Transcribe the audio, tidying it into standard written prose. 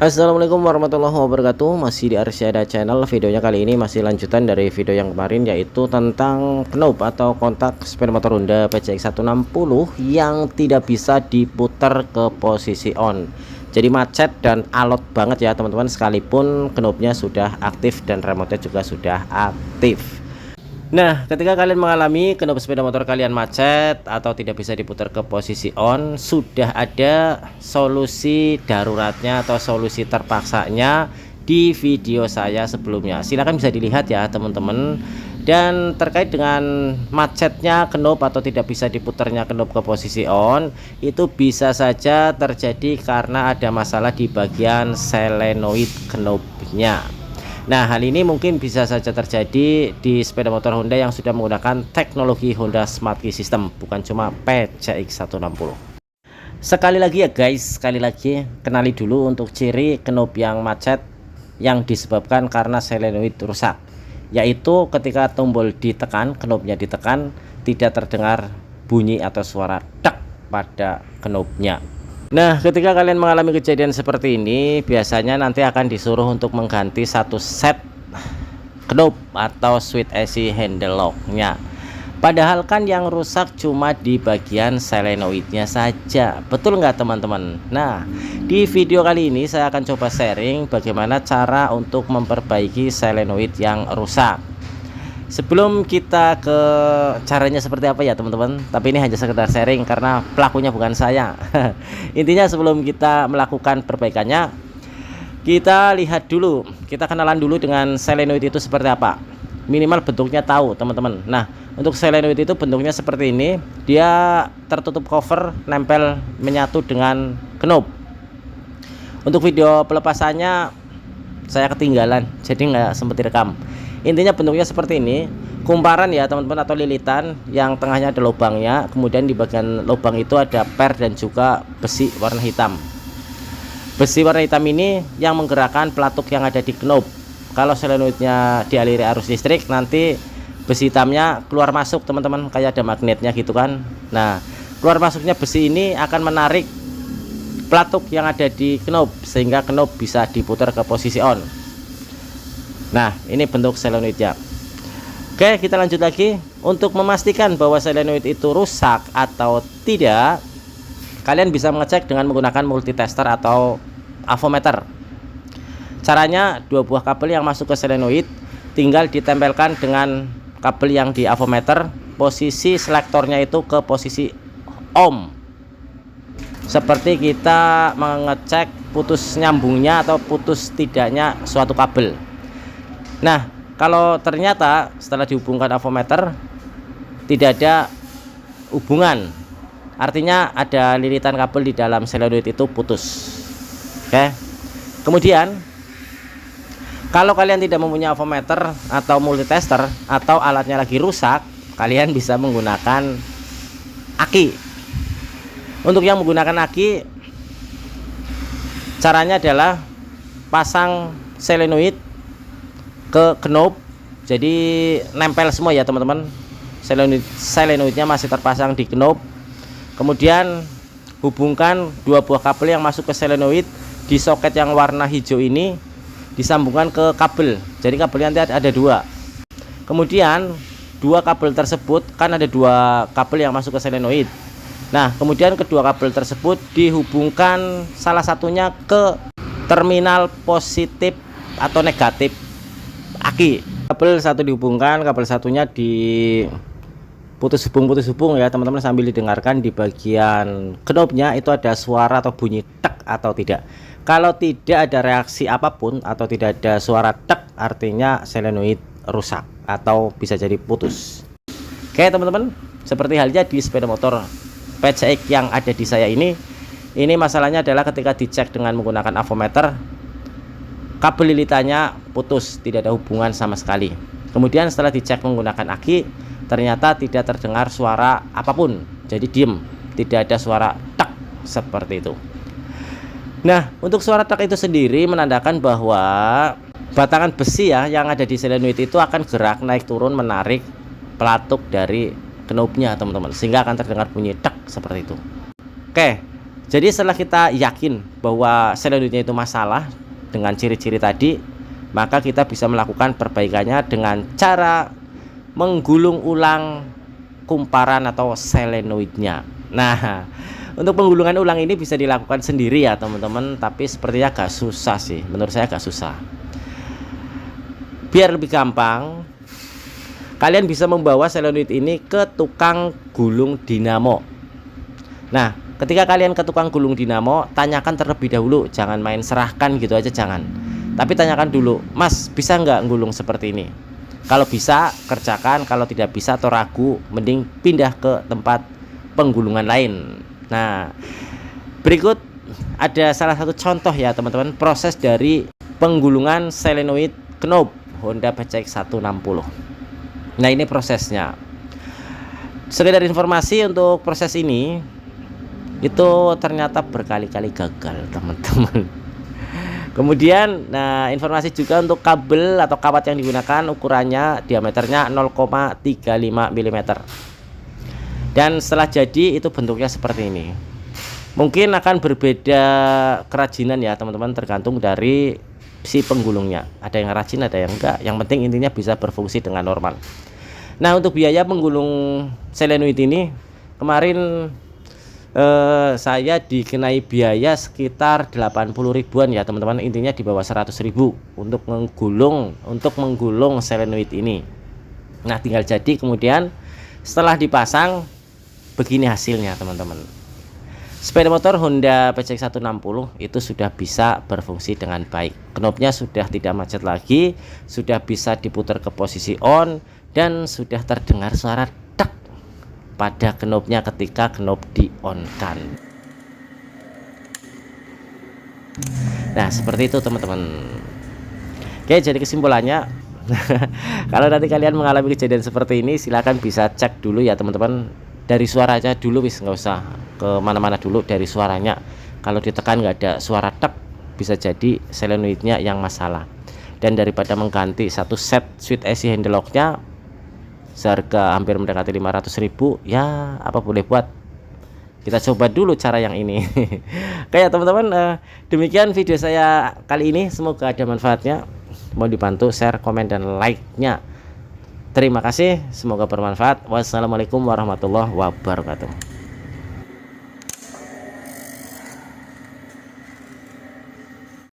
Assalamualaikum warahmatullahi wabarakatuh. Masih di Arsyada Channel. Videonya kali ini masih lanjutan dari video yang kemarin, yaitu tentang knob atau kontak sepeda motor Honda PCX 160 yang tidak bisa diputar ke posisi on. Jadi macet dan alot banget ya teman-teman, sekalipun knobnya sudah aktif dan remote juga sudah aktif. Nah, ketika kalian mengalami knob sepeda motor kalian macet atau tidak bisa diputar ke posisi on, sudah ada solusi daruratnya atau solusi terpaksanya di video saya sebelumnya. Silahkan bisa dilihat ya teman-teman. Dan terkait dengan macetnya knob atau tidak bisa diputarnya knob ke posisi on, itu bisa saja terjadi karena ada masalah di bagian solenoid knobnya. Nah, hal ini mungkin bisa saja terjadi di sepeda motor Honda yang sudah menggunakan teknologi Honda Smart Key System, bukan cuma PCX 160. Sekali lagi ya guys, sekali lagi kenali dulu untuk ciri knob yang macet yang disebabkan karena solenoid rusak, yaitu ketika tombol ditekan, knobnya ditekan, tidak terdengar bunyi atau suara tek pada knobnya. Nah, ketika kalian mengalami kejadian seperti ini, biasanya nanti akan disuruh untuk mengganti satu set knob atau switch AC handle locknya. Padahal kan yang rusak cuma di bagian solenoidnya saja. Betul nggak teman-teman? Nah, di video kali ini saya akan coba sharing bagaimana cara untuk memperbaiki solenoid yang rusak. Sebelum kita ke caranya seperti apa ya teman-teman, tapi ini hanya sekedar sharing karena pelakunya bukan saya. Intinya sebelum kita melakukan perbaikannya, kita lihat dulu, kita kenalan dulu dengan solenoid itu seperti apa. Minimal bentuknya tahu teman-teman. Nah, untuk solenoid itu bentuknya seperti ini, dia tertutup cover, nempel menyatu dengan knob. Untuk video pelepasannya saya ketinggalan, jadi nggak sempat direkam. Intinya bentuknya seperti ini, kumparan ya teman-teman atau lilitan yang tengahnya ada lubangnya, kemudian di bagian lubang itu ada per dan juga besi warna hitam. Besi warna hitam ini yang menggerakkan pelatuk yang ada di knob. Kalau solenoidnya dialiri arus listrik, nanti besi hitamnya keluar masuk teman-teman, kayak ada magnetnya gitu kan. Nah, keluar masuknya besi ini akan menarik pelatuk yang ada di knob sehingga knob bisa diputar ke posisi on. Nah, ini bentuk solenoidnya. Oke, kita lanjut lagi. Untuk memastikan bahwa solenoid itu rusak atau tidak, kalian bisa mengecek dengan menggunakan multitester atau avometer. Caranya, dua buah kabel yang masuk ke solenoid tinggal ditempelkan dengan kabel yang di avometer, posisi selektornya itu ke posisi ohm. Seperti kita mengecek putus nyambungnya atau putus tidaknya suatu kabel. Nah, kalau ternyata setelah dihubungkan avometer tidak ada hubungan, artinya ada lilitan kabel di dalam solenoid itu putus. Oke. Kemudian kalau kalian tidak mempunyai avometer atau multitester atau alatnya lagi rusak, kalian bisa menggunakan aki. Untuk yang menggunakan aki, caranya adalah pasang solenoid ke knob, jadi nempel semua ya teman-teman. Solenoidnya masih terpasang di knob, kemudian hubungkan dua buah kabel yang masuk ke solenoid di soket yang warna hijau ini, disambungkan ke kabel. Jadi kabelnya nanti ada dua, kemudian dua kabel tersebut kan ada dua kabel yang masuk ke solenoid. Nah, kemudian kedua kabel tersebut dihubungkan salah satunya ke terminal positif atau negatif aki. Kabel satu dihubungkan, kabel satunya di putus hubung ya teman-teman, sambil didengarkan di bagian knobnya itu ada suara atau bunyi tek atau tidak. Kalau tidak ada reaksi apapun atau tidak ada suara tek, artinya solenoid rusak atau bisa jadi putus. Oke teman-teman, seperti halnya di sepeda motor PCX yang ada di saya ini masalahnya adalah ketika dicek dengan menggunakan avometer, kabel lilitannya putus, tidak ada hubungan sama sekali. Kemudian setelah dicek menggunakan aki, ternyata tidak terdengar suara apapun, jadi diem, tidak ada suara tek seperti itu. Nah, untuk suara tek itu sendiri menandakan bahwa batangan besi ya yang ada di solenoid itu akan gerak naik turun menarik pelatuk dari knobnya teman-teman, sehingga akan terdengar bunyi tek seperti itu. Oke, Jadi setelah kita yakin bahwa selenoidnya itu masalah dengan ciri-ciri tadi, maka kita bisa melakukan perbaikannya dengan cara menggulung ulang kumparan atau selenoidnya. Nah, untuk penggulungan ulang ini bisa dilakukan sendiri ya teman-teman, tapi sepertinya agak susah sih, menurut saya agak susah. Biar lebih gampang, kalian bisa membawa selenoid ini ke tukang gulung dinamo. Nah, ketika kalian ke tukang gulung dinamo, tanyakan terlebih dahulu, jangan main serahkan gitu aja, jangan. Tapi tanyakan dulu, Mas, bisa nggak gulung seperti ini? Kalau bisa, kerjakan. Kalau tidak bisa atau ragu, mending pindah ke tempat penggulungan lain. Nah, berikut ada salah satu contoh ya teman-teman, proses dari penggulungan selenoid knob Honda PCX 160. Nah, ini prosesnya. Sekedar informasi, untuk proses ini itu ternyata berkali-kali gagal teman-teman. Kemudian, nah, informasi juga untuk kabel atau kawat yang digunakan, ukurannya diameternya 0,35 mm. Dan setelah jadi itu bentuknya seperti ini. Mungkin akan berbeda kerajinan ya teman-teman, tergantung dari si penggulungnya. Ada yang rajin, ada yang enggak. Yang penting intinya bisa berfungsi dengan normal. Nah, untuk biaya penggulung selenoid ini kemarin saya dikenai biaya sekitar 80 ribuan ya teman-teman. Intinya di bawah 100 ribu untuk menggulung selenoid ini. Nah, tinggal jadi, kemudian setelah dipasang begini hasilnya teman-teman. Sepeda motor Honda PCX 160 itu sudah bisa berfungsi dengan baik. Knopnya sudah tidak macet lagi, sudah bisa diputar ke posisi on, dan sudah terdengar suara tek pada knopnya ketika knop di on kan. Nah, seperti itu teman-teman. Oke, jadi kesimpulannya kalau nanti kalian mengalami kejadian seperti ini, silahkan bisa cek dulu ya teman-teman, dari suaranya dulu, wis nggak usah ke mana-mana dulu, dari suaranya. Kalau ditekan nggak ada suara tek, bisa jadi selenoidnya yang masalah. Dan daripada mengganti satu set switch AC handle locknya seharga hampir mendekati 500 ribu, ya apa boleh buat, kita coba dulu cara yang ini. Kayak teman-teman, demikian video saya kali ini, semoga ada manfaatnya. Mau dibantu share, komen, dan like-nya. Terima kasih, semoga bermanfaat. Wassalamualaikum warahmatullahi wabarakatuh.